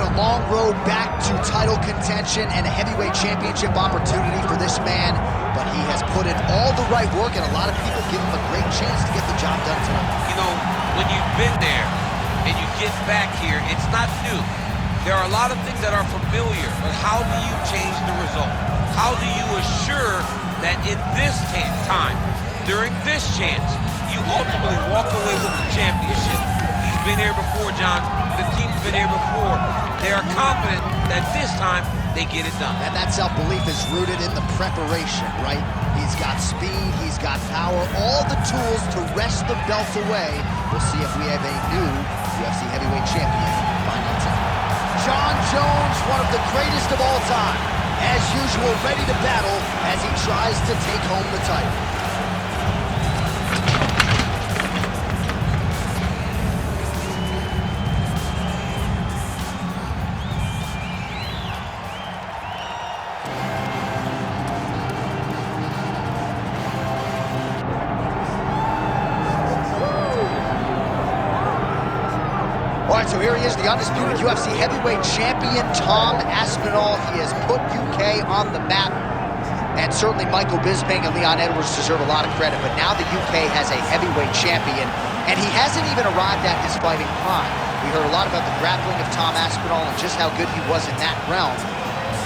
been a long road back to title contention and a heavyweight championship opportunity for this man, but he has put in all the right work, and a lot of people give him a great chance to get the job done tonight. You know, when you've been there and you get back here, it's not new. There are a lot of things that are familiar, but how do you change the result? How do you assure that in this time, during this chance, you ultimately walk away with the championship? He's been here before, John. The team's been here before. They are confident that this time they get it done. And that self-belief is rooted in the preparation, right? He's got speed, he's got power, all the tools to wrest the belt away. We'll see if we have a new UFC heavyweight champion by next time. Jon Jones, one of the greatest of all time, as usual, ready to battle as he tries to take home the title. All right, so here he is, the undisputed UFC heavyweight champion, Tom Aspinall. He has put UK on the map, and certainly Michael Bisping and Leon Edwards deserve a lot of credit, but now the UK has a heavyweight champion, and he hasn't even arrived at his fighting prime. We heard a lot about the grappling of Tom Aspinall and just how good he was in that realm.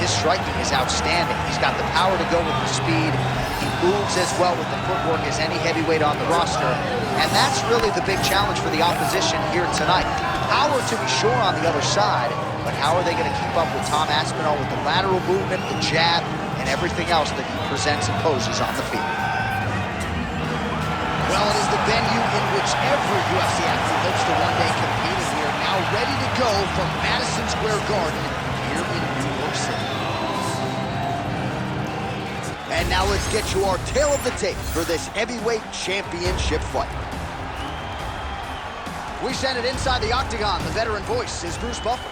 His striking is outstanding. He's got the power to go with the speed. He moves as well with the footwork as any heavyweight on the roster, and that's really the big challenge for the opposition here tonight. Power to be sure on the other side, but how are they going to keep up with Tom Aspinall with the lateral movement, the jab, and everything else that he presents and poses on the field? Well, it is the venue in which every UFC athlete hopes to one day compete, and we are now ready to go from Madison Square Garden here in New York City. And now let's get you our tale of the tape for this heavyweight championship fight. We send it inside the octagon. The veteran voice is Bruce Buffer.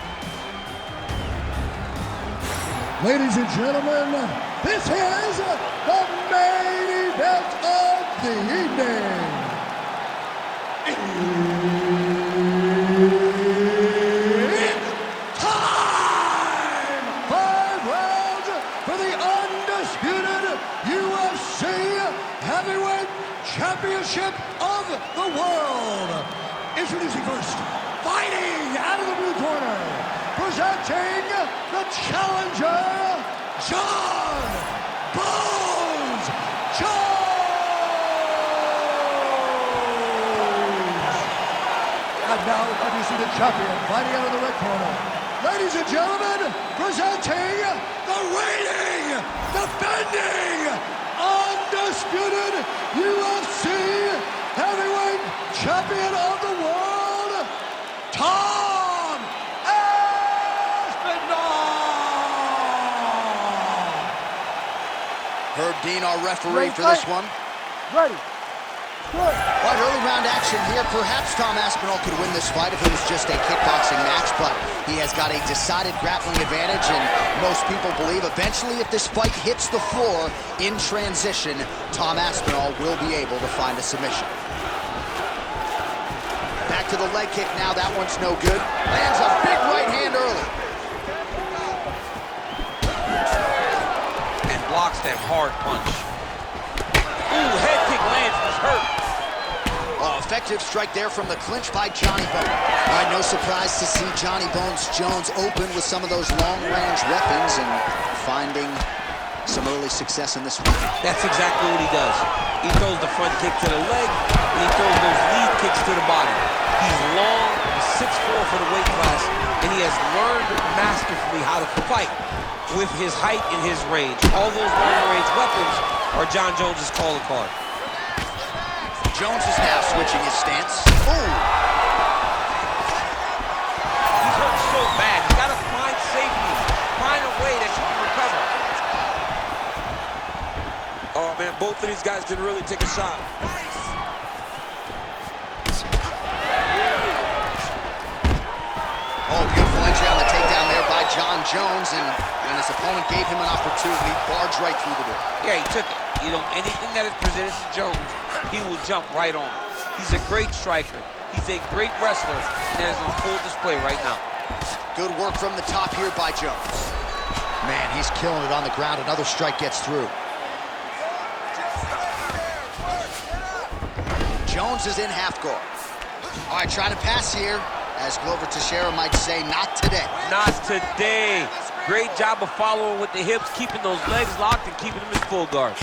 Ladies and gentlemen, this is the main event of the evening. It's time! 5 rounds for the undisputed UFC Heavyweight Championship of the World. Introducing first, fighting out of the blue corner, presenting the challenger, Jon Bones Jones. And now introducing the champion, fighting out of the red corner. Ladies and gentlemen, presenting the reigning, defending, undisputed UFC heavyweight champion of the world, Tom Aspinall. Herb Dean, our referee for this one. Ready. Good. But early round action here. Perhaps Tom Aspinall could win this fight if it was just a kickboxing match, but he has got a decided grappling advantage, and most people believe eventually if this fight hits the floor in transition, Tom Aspinall will be able to find a submission. Back to the leg kick now. That one's no good. Lands a big right hand early. And blocks that hard punch. Ooh, head kick lands, he's hurt. Oh, effective strike there from the clinch by Johnny Bones. All right, no surprise to see Johnny Bones Jones open with some of those long-range weapons and finding some early success in this one. That's exactly what he does. He throws the front kick to the leg, and he throws those lead kicks to the body. He's long, 6'4" for the weight class, and he has learned masterfully how to fight with his height and his range. All those long-range weapons are Jon Jones's calling card. Jones is now switching his stance. Ooh! He's hurt so bad. He's got to find safety, find a way that you can recover. Oh, man, both of these guys can really take a shot. Oh, beautiful entry on the takedown there by Jon Jones, and his opponent gave him an opportunity, barged right through the door. Yeah, he took it. You know, anything that is presented to Jones, he will jump right on. He's a great striker. He's a great wrestler, and is on full display right now. Good work from the top here by Jones. Man, he's killing it on the ground. Another strike gets through. Jones is in half guard. All right, trying to pass here. As Glover Teixeira might say, not today. Not today. Great job of following with the hips, keeping those legs locked and keeping them in full guard.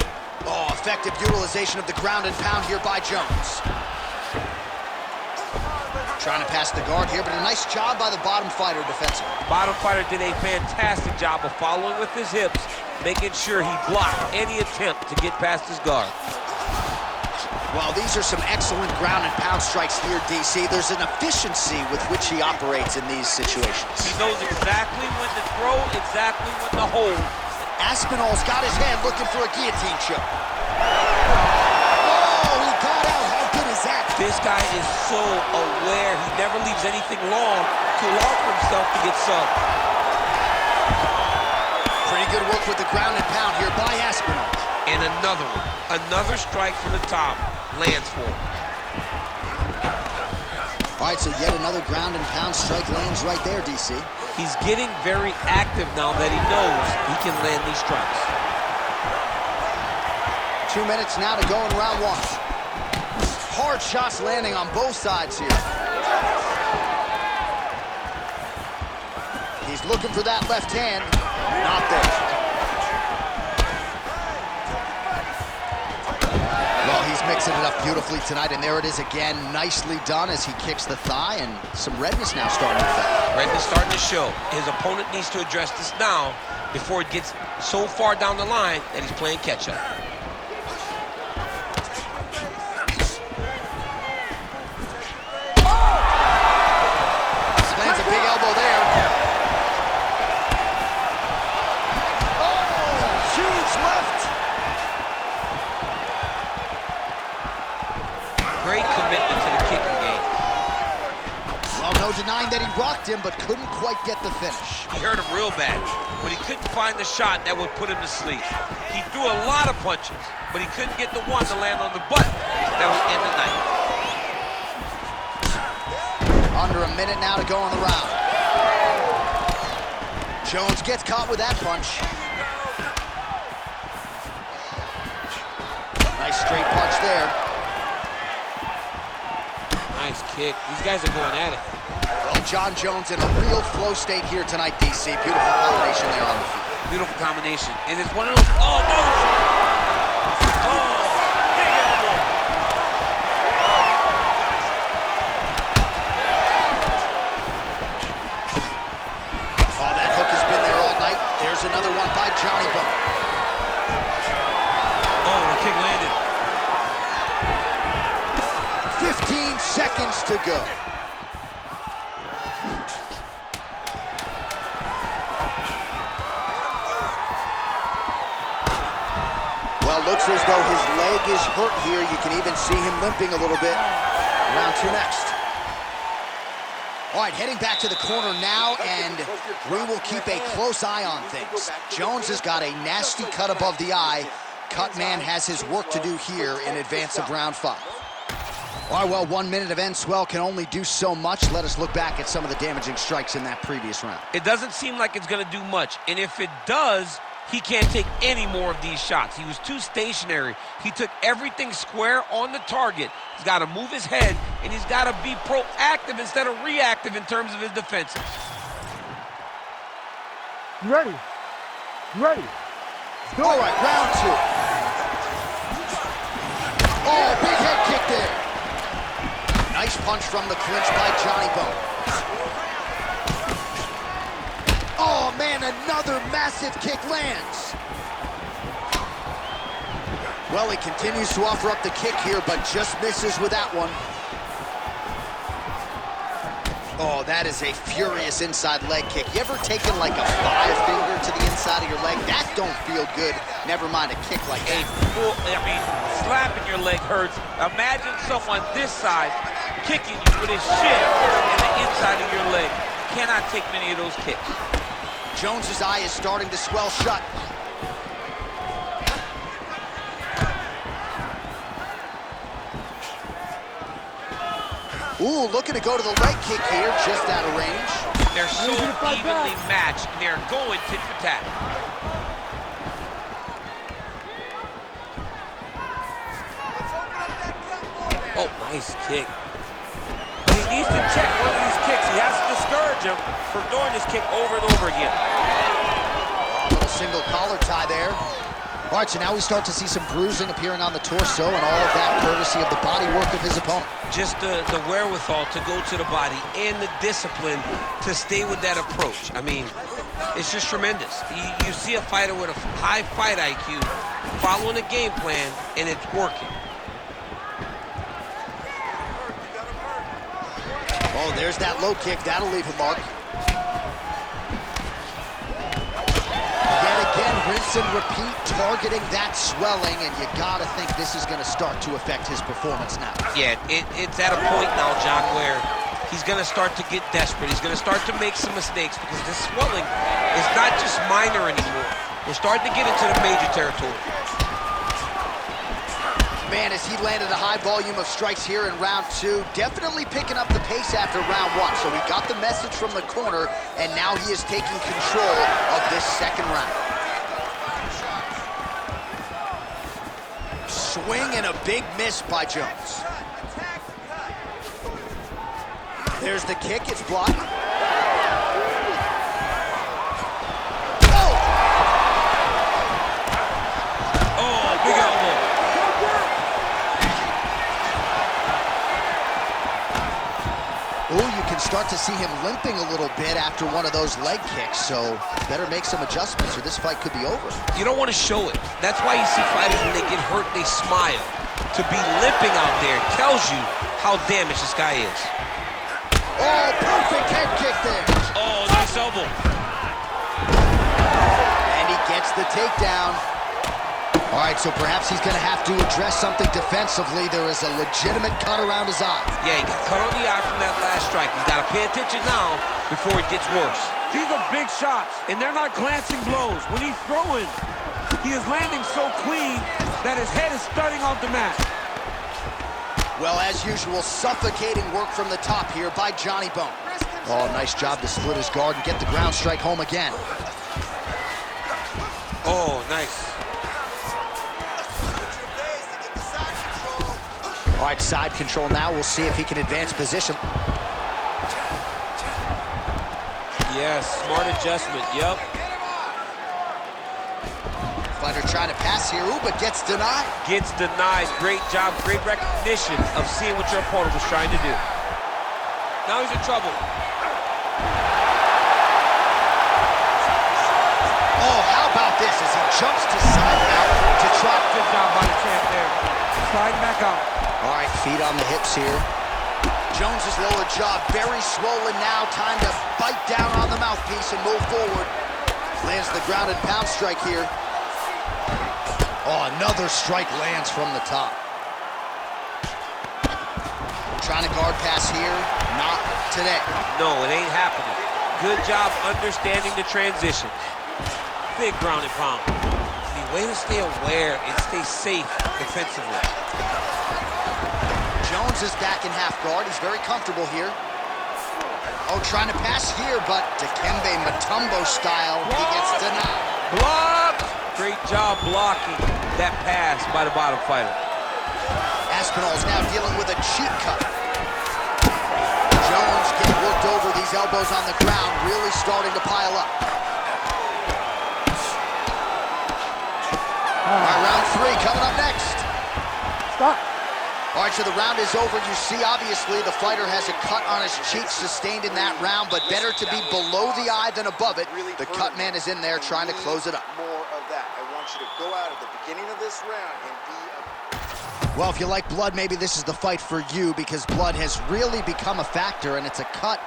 Oh, effective utilization of the ground and pound here by Jones. Trying to pass the guard here, but a nice job by the bottom fighter defensively. Bottom fighter did a fantastic job of following with his hips, making sure he blocked any attempt to get past his guard. Well, these are some excellent ground and pound strikes here, DC. There's an efficiency with which he operates in these situations. He knows exactly when to throw, exactly when to hold. Aspinall's got his hand looking for a guillotine choke. Oh, he got out. How good is that? This guy is so aware. He never leaves anything long to allow for himself to get subbed. Pretty good work with the ground and pound here by Aspinall. And another one. Another strike from the top lands for him. All right, so yet another ground and pound strike lands right there, DC. He's getting very active now that he knows he can land these strikes. 2 minutes now to go in round one. Hard shots landing on both sides here. He's looking for that left hand. Not there. Well, he's mixing it up beautifully tonight, and there it is again. Nicely done as he kicks the thigh, and some redness now starting to develop. Redness starting to show. His opponent needs to address this now before it gets so far down the line that he's playing catch-up. Lands a big elbow there. Oh, huge left. Great commitment to the kicking game. Well, no denying that he rocked him, but couldn't quite get the finish. He hurt him real bad, but he couldn't find the shot that would put him to sleep. He threw a lot of punches, but he couldn't get the one to land on the butt that would end the night. Under a minute now to go in the round. Jones gets caught with that punch. Nice straight punch there. Nice kick. These guys are going at it. Well, John Jones in a real flow state here tonight, DC. Beautiful combination there on the feet. Beautiful combination. And it's one of those, oh, no! Oh, big elbow. Oh, that hook has been there all night. There's another one by Johnny Bone. Oh, the kick landed. 15 seconds to go. Well, looks as though his leg is hurt here. You can even see him limping a little bit. Round two next. All right, heading back to the corner now, and we will keep a close eye on things. Jones has got a nasty cut above the eye. Cutman has his work to do here in advance of round 5. All right, well, 1 minute of end swell can only do so much. Let us look back at some of the damaging strikes in that previous round. It doesn't seem like it's going to do much, and if it does, he can't take any more of these shots. He was too stationary. He took everything square on the target. He's got to move his head, and he's got to be proactive instead of reactive in terms of his defenses. You ready? You ready? All right, round 2. Oh, big head kick there. Nice punch from the clinch by Johnny Bone. Oh, man, another massive kick lands. Well, he continues to offer up the kick here, but just misses with that one. Oh, that is a furious inside leg kick. You ever taken like a 5-finger to the inside of your leg? That don't feel good. Never mind a kick like that. Slapping your leg hurts. Imagine someone this size kicking you with his shin in the inside of your leg. Cannot take many of those kicks. Jones's eye is starting to swell shut. Ooh, looking to go to the leg kick here, just out of range. They're so evenly matched, and they're going tit for tat. Oh, nice kick. He needs to check one of these kicks. He has to discourage him from doing this kick over and over again. A little single collar tie there. All right, so now we start to see some bruising appearing on the torso, and all of that courtesy of the body work of his opponent. Just the wherewithal to go to the body and the discipline to stay with that approach. I mean, it's just tremendous. You see a fighter with a high fight IQ following a game plan, and it's working. Oh, there's that low kick. That'll leave a mark. Yet again, rinse and repeat, targeting that swelling, and you gotta think this is gonna start to affect his performance now. Yeah, it's at a point now, John, where he's gonna start to get desperate. He's gonna start to make some mistakes because this swelling is not just minor anymore. We're starting to get into the major territory. Man, as he landed a high volume of strikes here in round 2, definitely picking up the pace after round 1. So he got the message from the corner, and now he is taking control of this second round. Swing and a big miss by Jones. There's the kick, it's blocked. Oh, big elbow. Ooh, you can start to see him limping a little bit after one of those leg kicks, so better make some adjustments or this fight could be over. You don't want to show it. That's why you see fighters, when they get hurt, they smile. To be limping out there tells you how damaged this guy is. Oh, perfect head kick there. Oh, nice elbow. And he gets the takedown. All right, so perhaps he's going to have to address something defensively. There is a legitimate cut around his eye. Yeah, he got cut on the eye from that last strike. He's got to pay attention now before it gets worse. These are big shots, and they're not glancing blows. When he's throwing, he is landing so clean that his head is starting off the mat. Well, as usual, suffocating work from the top here by Johnny Bone. Oh, nice job to split his guard and get the ground strike home again. Oh, nice. All right, side control now. We'll see if he can advance position. Yes, smart adjustment, yep. Fighter trying to pass here, ooh, but gets denied. Gets denied. Great job, great recognition of seeing what your opponent was trying to do. Now he's in trouble. Oh, how about this as he jumps to side out to try. Good job by the champ there. Sliding back out. All right, feet on the hips here. Jones's lower jaw very swollen now. Time to bite down on the mouthpiece and move forward. Lands the ground and pound strike here. Oh, another strike lands from the top. Trying to guard pass here. Not today. No, it ain't happening. Good job understanding the transitions. Big ground and pound. The way to stay aware and stay safe defensively. Jones is back in half guard. He's very comfortable here. Oh, trying to pass here, but Dikembe Mutombo style, he gets denied. Blocked! Great job blocking that pass by the bottom fighter. Aspinall's now dealing with a cheap cut. Jones getting worked over, these elbows on the ground, really starting to pile up. All right, round 3 coming up next. Stop. All right, so the round is over. You see, obviously, the fighter has a cut on his cheek sustained in that round, but better to be below the eye than above it. The cut man is in there trying to close it up. More of that. I want you to go out at the beginning of this round and be Well, if you like blood, maybe this is the fight for you because blood has really become a factor, and it's a cut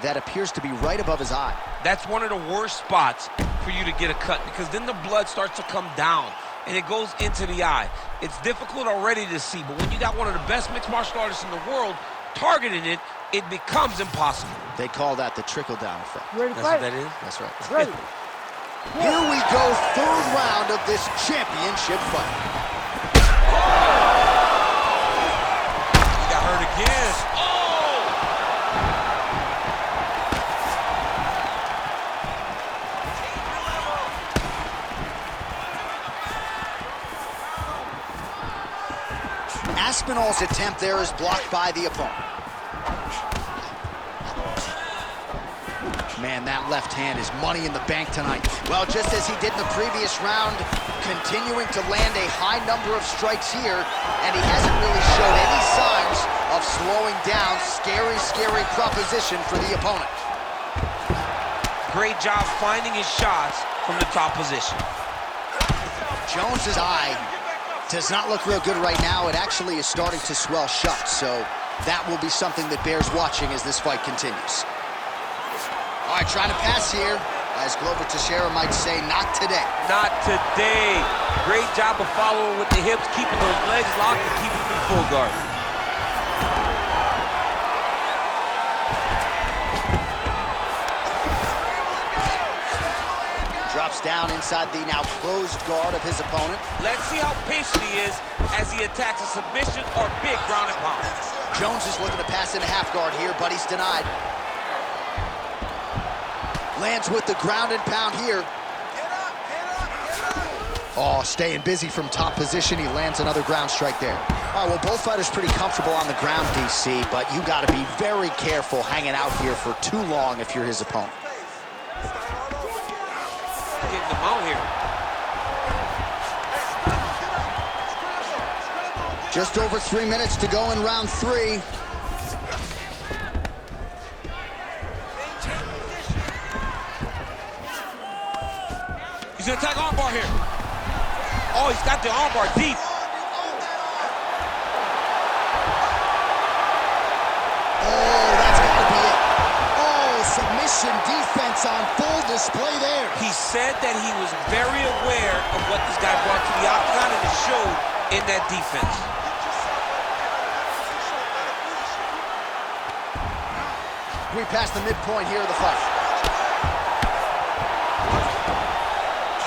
that appears to be right above his eye. That's one of the worst spots for you to get a cut because then the blood starts to come down and it goes into the eye. It's difficult already to see, but when you got one of the best mixed martial artists in the world targeting it, it becomes impossible. They call that the trickle-down effect. You ready to That's fight? what that is? That's right. Ready. Here we go, third round of this championship fight. He got hurt again. Oh! Aspinall's attempt there is blocked by the opponent. Man, that left hand is money in the bank tonight. Well, just as he did in the previous round, continuing to land a high number of strikes here, and he hasn't really showed any signs of slowing down. Scary, scary proposition for the opponent. Great job finding his shots from the top position. Jones's eye does not look real good right now. It actually is starting to swell shut, so that will be something that bears watching as this fight continues. All right, trying to pass here, as Glover Teixeira might say, not today. Not today. Great job of following with the hips, keeping those legs locked and keeping them in full guard. Drops down inside the now closed guard of his opponent. Let's see how patient he is as he attacks a submission or big ground and pound. Jones is looking to pass into half guard here, but he's denied. Lands with the ground and pound here. Oh, staying busy from top position. He lands another ground strike there. All right, well, both fighters pretty comfortable on the ground, DC, but you got to be very careful hanging out here for too long if you're his opponent. Getting them out here. Just over 3 minutes to go in round 3. He's gonna attack armbar here. Oh, he's got the armbar deep. Oh, that's gotta be it. Oh, submission defense on full display there. He said that he was very aware of what this guy brought to the octagon, and it showed in that defense. We passed the midpoint here of the fight.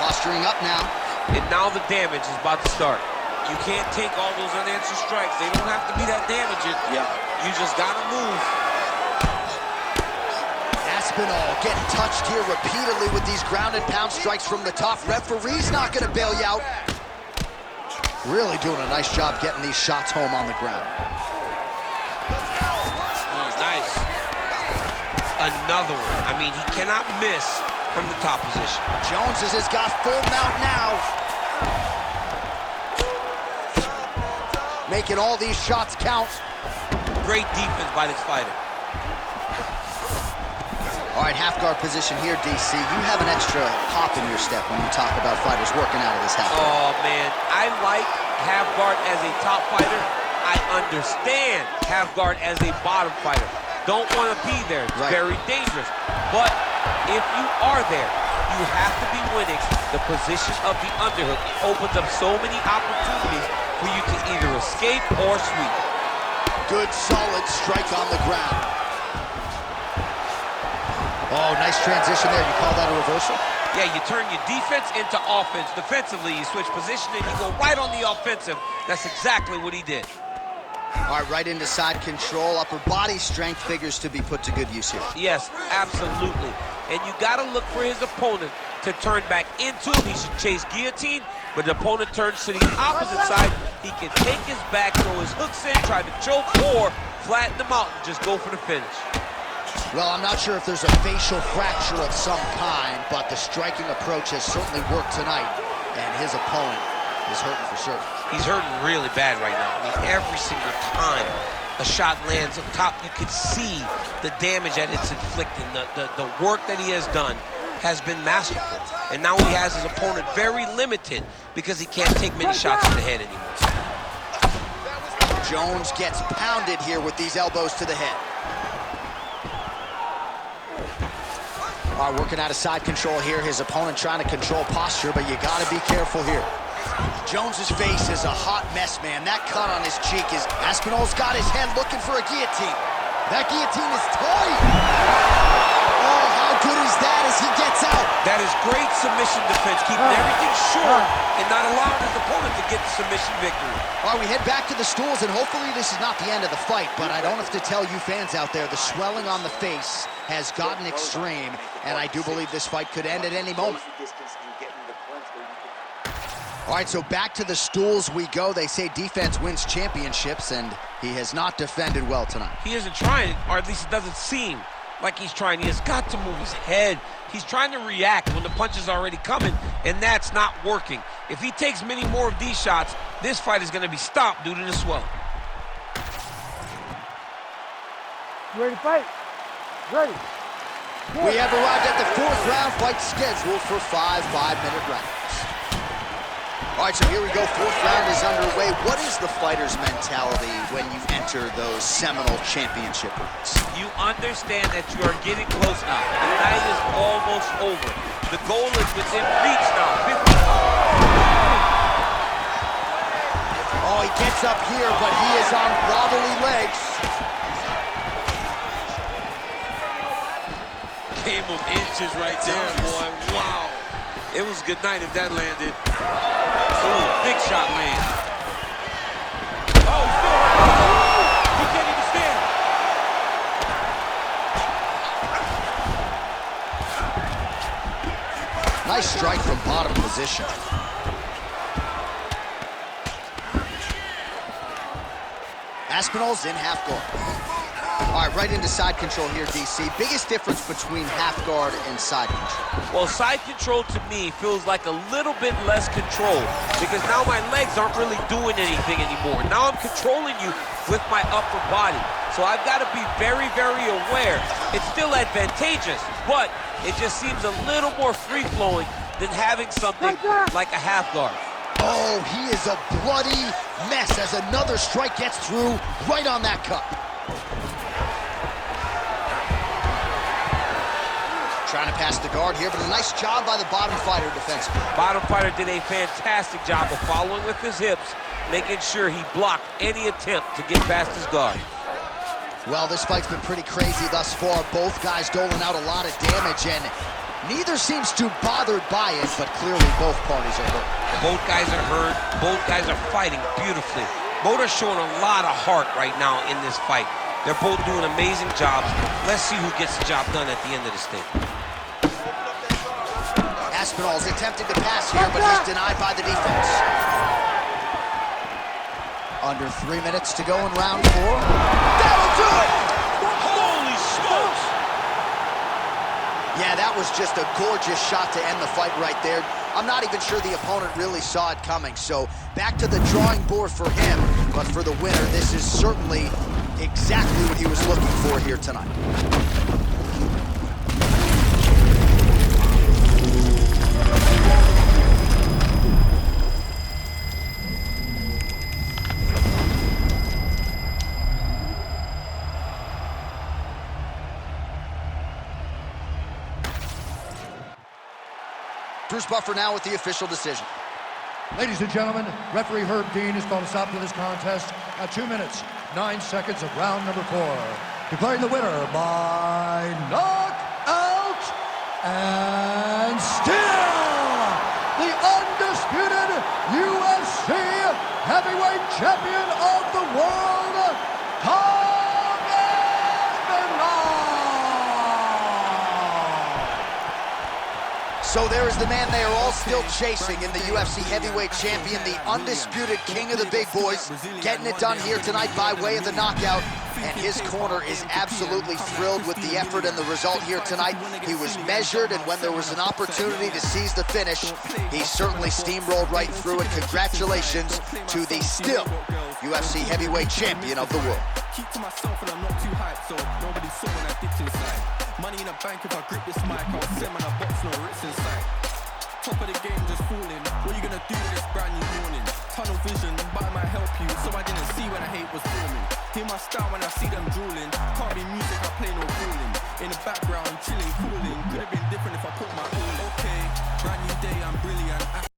Posturing up now. And now the damage is about to start. You can't take all those unanswered strikes. They don't have to be that damaging. Yeah. You just gotta move. Aspinall getting touched here repeatedly with these ground and pound strikes from the top. Referee's not gonna bail you out. Really doing a nice job getting these shots home on the ground. Oh, nice. Another one. I mean, he cannot miss from the top position. Jones has got full mount now. Making all these shots count. Great defense by this fighter. All right, half guard position here, DC. You have an extra hop in your step when you talk about fighters working out of this half guard. Oh, man. I like half guard as a top fighter. I understand half guard as a bottom fighter. Don't want to be there. It's very dangerous. But if you are there, you have to be winning the position of the underhook. It opens up so many opportunities for you to either escape or sweep. Good, solid strike on the ground. Oh, nice transition there. You call that a reversal? Yeah, you turn your defense into offense. Defensively, you switch position and you go right on the offensive. That's exactly what he did. All right, right into side control. Upper body strength figures to be put to good use here. Yes, absolutely. And you got to look for his opponent to turn back into him. He should chase guillotine, but the opponent turns to the opposite side. He can take his back, throw his hooks in, try to choke, or flatten him out and just go for the finish. Well, I'm not sure if there's a facial fracture of some kind, but the striking approach has certainly worked tonight, and his opponent is hurting for certain. He's hurting really bad right now. I mean, every single time a shot lands up top, you can see the damage that it's inflicting. The work that he has done has been masterful. And now he has his opponent very limited because he can't take many shots to the head anymore. Jones gets pounded here with these elbows to the head. All right, working out of side control here. His opponent trying to control posture, but you got to be careful here. Jones's face is a hot mess, man. That cut on his cheek is... Aspinall's got his head looking for a guillotine. That guillotine is tight. Oh, how good is that as he gets out? That is great submission defense, keeping everything short and not allowing his opponent to get the submission victory. All right, we head back to the stools, and hopefully this is not the end of the fight, but I don't have to tell you fans out there, the swelling on the face has gotten extreme, and I do believe this fight could end at any moment. All right, so back to the stools we go. They say defense wins championships, and he has not defended well tonight. He isn't trying, or at least it doesn't seem like he's trying. He has got to move his head. He's trying to react when the punch is already coming, and that's not working. If he takes many more of these shots, this fight is going to be stopped due to the swelling. Ready to fight? Ready. We have arrived at the 4th round, fight scheduled for 5 5-minute rounds. All right, so here we go. 4th round is underway. What is the fighter's mentality when you enter those seminal championship rounds? You understand that you are getting close now. The night is almost over. The goal is within reach now. 50. Oh, he gets up here, but he is on wobbly legs. Game of inches right there, boy. Wow. It was a good night if that landed. Ooh, big shot lands. Oh, still right. He can't even stand. Nice strike from bottom position. Aspinall's in half guard. All right, right into side control here, DC. Biggest difference between half guard and side control? Well, side control to me feels like a little bit less control because now my legs aren't really doing anything anymore. Now I'm controlling you with my upper body. So I've got to be very, very aware. It's still advantageous, but it just seems a little more free-flowing than having something like a half guard. Oh, he is a bloody mess as another strike gets through right on that cut. Trying to pass the guard here, but a nice job by the bottom fighter defensively. Bottom fighter did a fantastic job of following with his hips, making sure he blocked any attempt to get past his guard. Well, this fight's been pretty crazy thus far. Both guys doling out a lot of damage, and neither seems too bothered by it, but clearly both parties are hurt. Both guys are hurt. Both guys are fighting beautifully. Both are showing a lot of heart right now in this fight. They're both doing amazing jobs. Let's see who gets the job done at the end of this thing. Aspinall's attempting to pass here, but he's denied by the defense. Under 3 minutes to go in round 4. That'll do it! Holy smokes! Yeah, that was just a gorgeous shot to end the fight right there. I'm not even sure the opponent really saw it coming. So back to the drawing board for him. But for the winner, this is certainly exactly what he was looking for here tonight. Bruce Buffer now with the official decision. Ladies and gentlemen, referee Herb Dean has called a stop to this contest at 2 minutes, 9 seconds of round number 4. Declaring the winner by knockout and still the undisputed UFC heavyweight champion of the world, Tom Aspinall! So there is the man they are all still chasing in the UFC heavyweight champion, the undisputed king of the big boys, getting it done here tonight by way of the knockout. And his corner is absolutely thrilled with the effort and the result here tonight. He was measured, and when there was an opportunity to seize the finish, he certainly steamrolled right through it. Congratulations to the still UFC heavyweight champion of the world. Keep to myself and I'm not too hyped, so nobody saw when I dipped inside. Money in the bank, if I grip this mic, I'll send man a box, no Ritz inside. Top of the game, just fooling. What you gonna do with this brand new morning? Tunnel vision, but I might help you, so I didn't see when I hate was forming. Hear my style when I see them drooling. Can't be music, I play no fooling. In the background, chilling, cooling. Could have been different if I put my all in. Okay, brand new day, I'm brilliant.